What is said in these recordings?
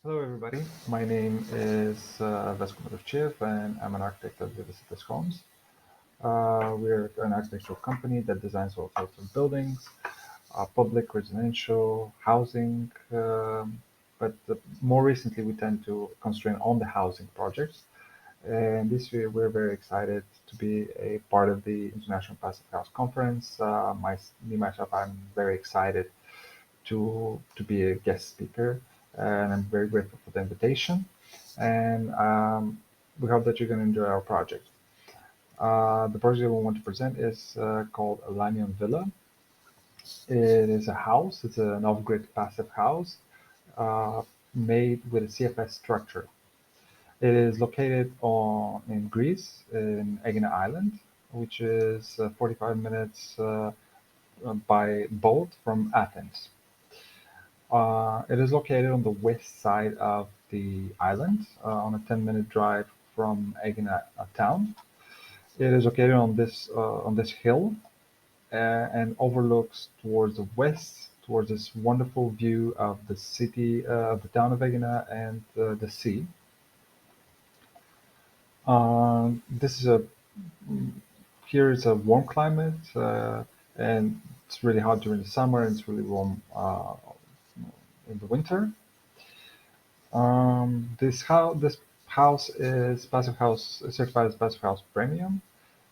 Hello, everybody. My name is Vesko Milovchev, and I'm an architect at Vivicitas Homes. We're an architectural company that designs all sorts of buildings, public, residential, housing, but more recently we tend to concentrate on the housing projects. And this year we're very excited to be a part of the International Passive House Conference. Myself, I'm very excited to be a guest speaker, and I'm very grateful for the invitation. And we hope that you're going to enjoy our project. The project we want to present is called Ellanion Villa. It is a house. It's an off-grid passive house uh, made with a CFS structure. It is located in Greece, in Aegina Island, which is 45 minutes by boat from Athens. It is located on the west side of the island, on a 10-minute drive from Aegina town. It is located on this hill and overlooks towards the west, towards this wonderful view of the city, of the town of Aegina and the sea. This is a Here is a warm climate, and it's really hot during the summer, and it's really warm in the winter. This house is passive house certified as passive house premium.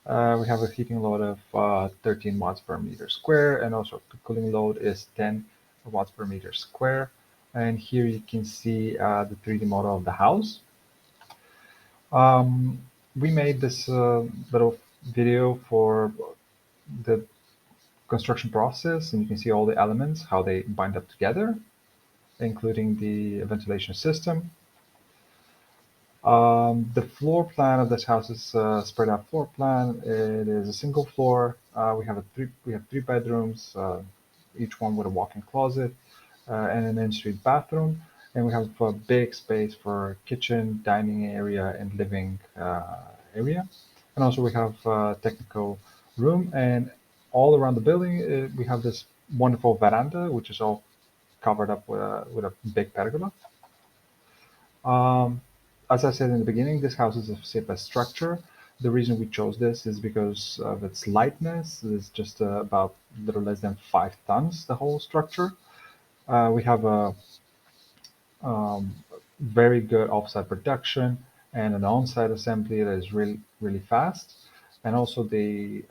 We have a heating load of 13 watts per meter square, and also the cooling load is 10 watts per meter square. And here you can see the 3D model of the house. Um, we made this little video for the construction process, and you can see all the elements, how they bind up together, including the ventilation system. The floor plan of this house is a spread out floor plan. It is a single floor. We have three bedrooms, each one with a walk-in closet and an in-suite bathroom. And we have a big space for kitchen, dining area, and living area. And also we have a technical room. And all around the building, we have this wonderful veranda, which is all covered up with a big pergola. Um, as I said in the beginning, this house is a CFS structure. The reason we chose this is because of its lightness. It's just about a little less than 5 tons, the whole structure. We have a very good offsite production and an on-site assembly that is really fast. And also the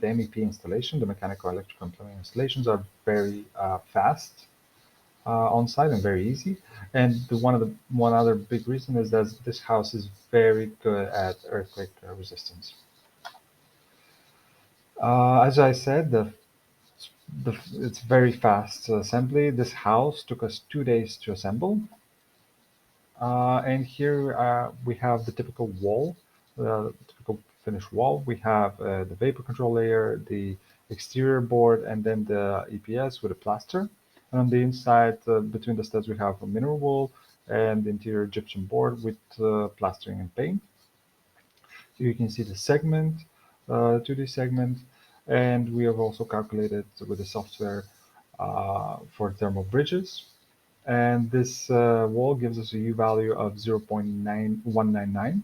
MEP installation, the mechanical, electrical, and plumbing installations are very fast on site and very easy. And one other big reason is that this house is very good at earthquake resistance. As I said, it's very fast assembly. This house took us 2 days to assemble. And here we have the typical wall, the typical finished wall. We have the vapor control layer, the exterior board, and then the EPS with a plaster. And on the inside, between the studs, we have a mineral wool and the interior gypsum board with plastering and paint. So you can see the segment, 2D segment, and we have also calculated with the software for thermal bridges. And this wall gives us a U value of 0.9199.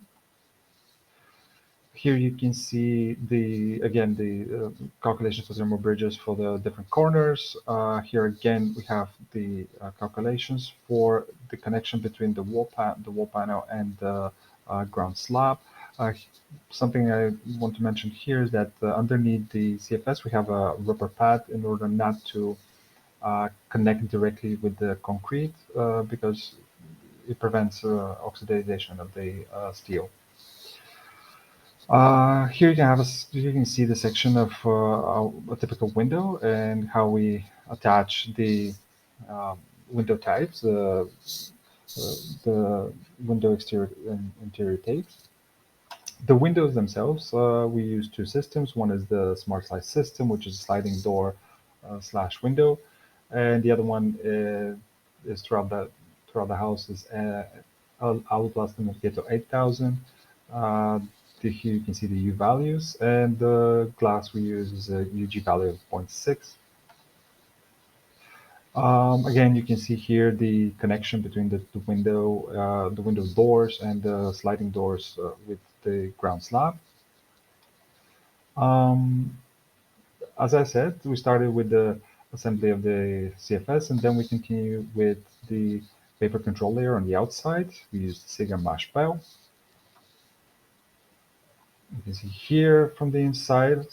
Here you can see the calculations for thermal bridges for the different corners. Here again we have the calculations for the connection between the wall panel and the ground slab. Something I want to mention here is that underneath the CFS we have a rubber pad in order not to connect directly with the concrete because it prevents oxidation of the steel. Here you can see the section of a typical window and how we attach the window types, the window exterior and interior tapes. The windows themselves, we use two systems. One is the smart slide system, which is a sliding door slash window, and the other one is throughout the house is Outlast Navigator 8000. Here you can see the U values, and the glass we use is a UG value of 0.6. Again, you can see here the connection between the window doors and the sliding doors with the ground slab. Um, as I said, we started with the assembly of the CFS, and then we continue with the paper control layer on the outside. We used Siga Mash Bell. You can see here from the inside.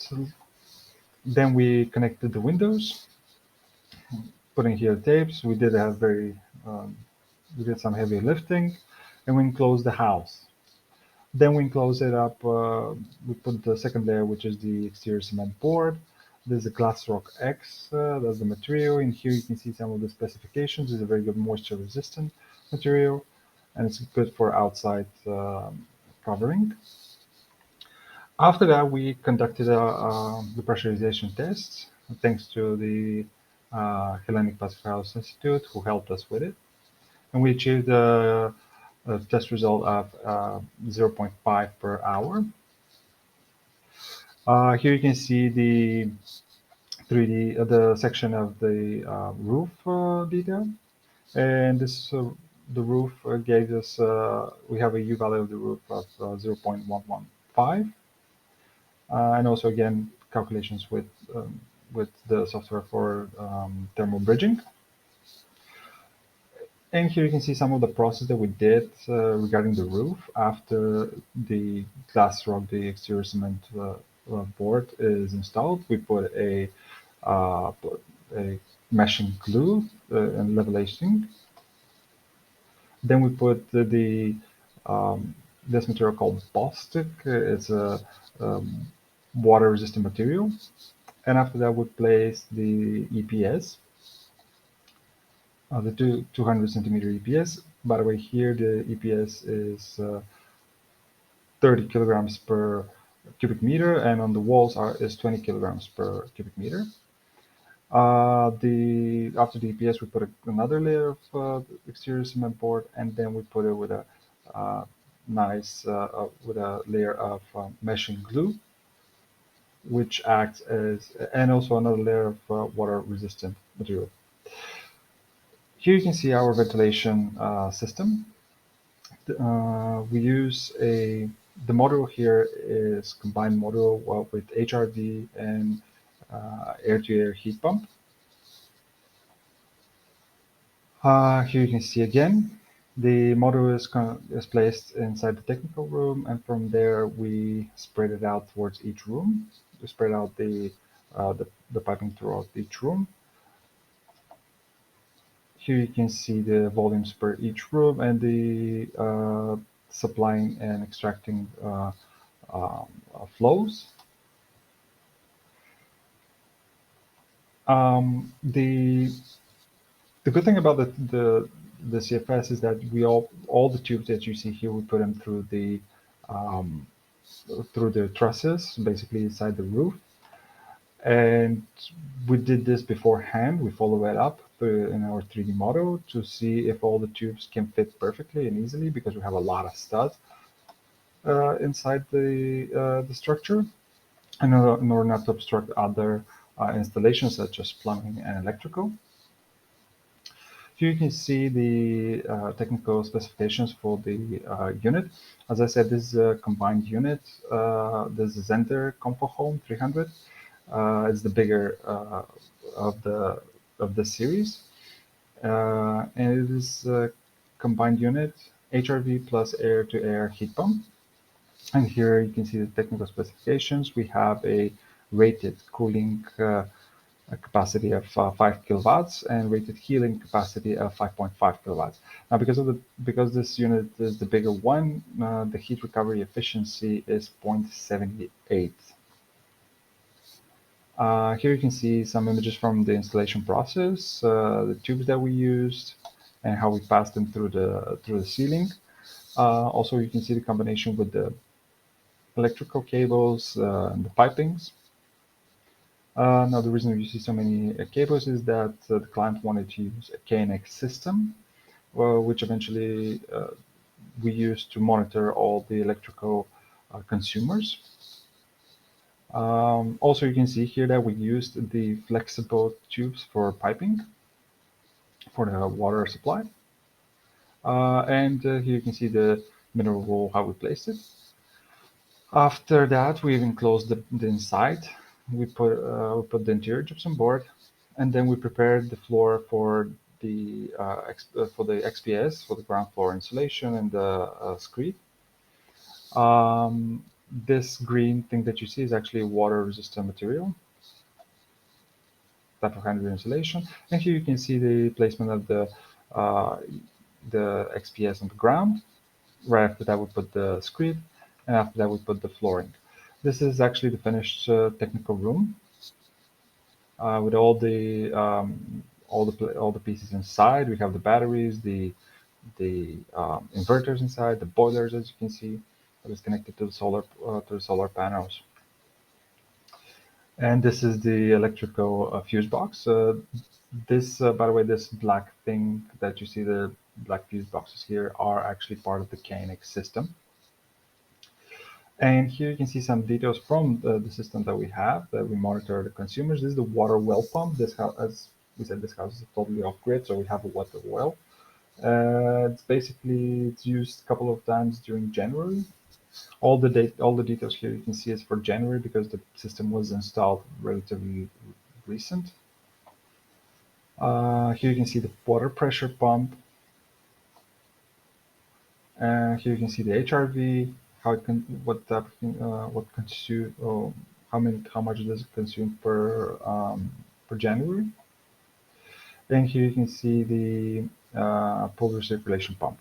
Then we connected the windows, putting here tapes. Um, we did some heavy lifting, and we enclosed the house. Then we enclose it up. We put the second layer, which is the exterior cement board. There's a glass rock X. That's the material. In here, you can see some of the specifications. It's a very good moisture-resistant material, and it's good for outside covering. After that, we conducted the pressurization tests, thanks to the Hellenic Pacific House Institute, who helped us with it. And we achieved a test result of 0.5 per hour. Here you can see the 3D, the section of the roof detail. And this the roof gave us, we have a U value of the roof of 0.115. And also, again, calculations with the software for thermal bridging. And here you can see some of the process that we did regarding the roof after the glass rock, the exterior cement board is installed. We put uh, a meshing glue and levelation. Then we put this material called Bostic. It's a water-resistant material. And after that, we place the EPS, the 200 centimeter EPS. By the way, here the EPS is 30 kilograms per cubic meter, and on the walls is 20 kilograms per cubic meter. After the EPS, we put another layer of exterior cement board, and then we put it with a with a layer of meshing glue, which acts as, and also another layer of water-resistant material. Here you can see our ventilation system. We use the module here is combined module with HRV and air-to-air heat pump. Here you can see again, the module is placed inside the technical room, and from there we spread it out towards each room. We spread out the piping throughout each room. Here you can see the volumes per each room and the supplying and extracting flows. The good thing about the CFS is that all the tubes that you see here, we put them um, through the trusses, basically inside the roof. And we did this beforehand. We follow it up in our 3D model to see if all the tubes can fit perfectly and easily, because we have a lot of studs inside the structure, and in order not to obstruct other installations such as plumbing and electrical. Here you can see the technical specifications for the unit. As I said, this is a combined unit. This is Zender Comfort Home 300. It's the bigger of the series, and it is a combined unit, HRV plus air-to-air heat pump. And here you can see the technical specifications. We have a rated cooling a capacity of 5 kilowatts and rated heating capacity of 5.5 kilowatts. Now, because this unit is the bigger one, the heat recovery efficiency is 0.78. Here you can see some images from the installation process, the tubes that we used, and how we passed them through the ceiling. Also, you can see the combination with the electrical cables and the pipings. Now, the reason you see so many cables is that the client wanted to use a KNX system, which eventually we used to monitor all the electrical consumers. Also, you can see here that we used the flexible tubes for piping. for the water supply. And here you can see the mineral wool, how we placed it. After that, we enclosed the inside. We put the interior gypsum board, and then we prepared the floor for the XPS, for the ground floor insulation and the screed. This green thing that you see is actually water-resistant material, type of handmade insulation. And here you can see the placement of uh, the XPS on the ground. Right after that, we put the screed, and after that, we put the flooring. This is actually the finished technical room with all the pieces inside. We have the batteries, the inverters inside, the boilers, as you can see, that is connected to the solar panels. And this is the electrical fuse box. By the way, this black thing that you see, the black fuse boxes here, are actually part of the KNX system. And here you can see some details from the system that we have, that we monitor the consumers. This is the water well pump. This house, as we said, this house is totally off grid, so we have a water well. It's used a couple of times during January. All the details here you can see is for January because the system was installed relatively recent. Here you can see the water pressure pump. Here you can see the HRV, how it can, what type of, what consume, how much does it consume per January. And here you can see the pull recirculation pump.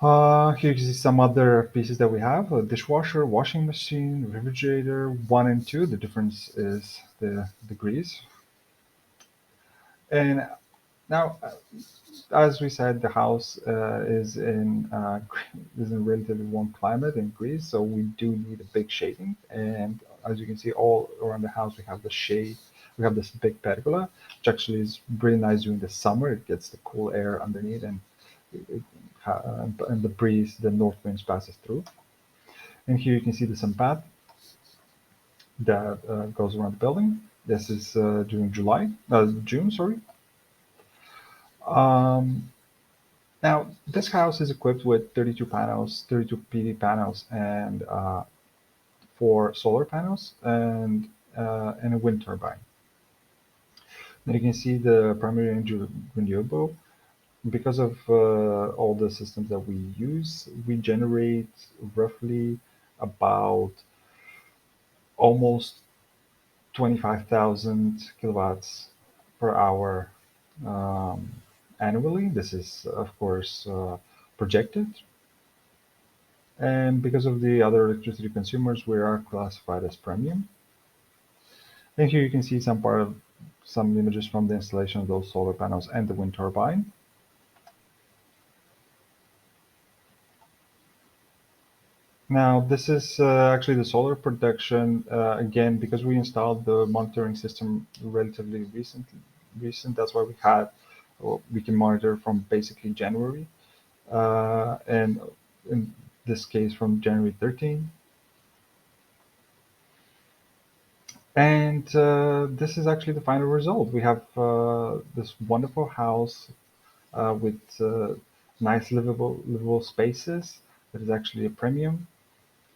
Here you can see some other pieces that we have: a dishwasher, washing machine, refrigerator, 1 and 2. The difference is the degrees. And now, as we said, the house is in relatively warm climate in Greece, so we do need a big shading. And as you can see, all around the house we have the shade. We have this big pergola, which actually is really nice during the summer. It gets the cool air underneath, and and the breeze, the north winds passes through. And here you can see the sun path that goes around the building. This is during June, sorry. Um, Now, this house is equipped with 32 panels, 32 PV panels, and 4 solar panels, and a wind turbine. Now you can see the primary energy renewable. Because of all the systems that we use, we generate roughly about almost 25,000 kilowatts per hour um, annually. This is, of course, projected. And because of the other electricity consumers, we are classified as premium. And here you can see some images from the installation of those solar panels and the wind turbine. Now, this is actually the solar production. Again, because we installed the monitoring system relatively recent, that's why we can monitor from basically January, and in this case from January 13. And this is actually the final result. We have this wonderful house with nice livable spaces that is actually a premium,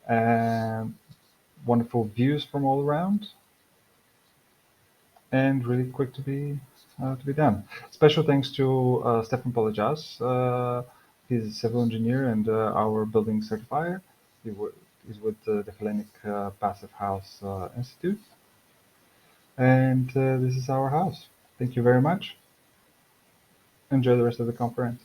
and wonderful views from all around, and really quick to be done. Special thanks to Stefan Polajas. He's a civil engineer and our building certifier. He's with the Hellenic Passive House Institute. And this is our house. Thank you very much. Enjoy the rest of the conference.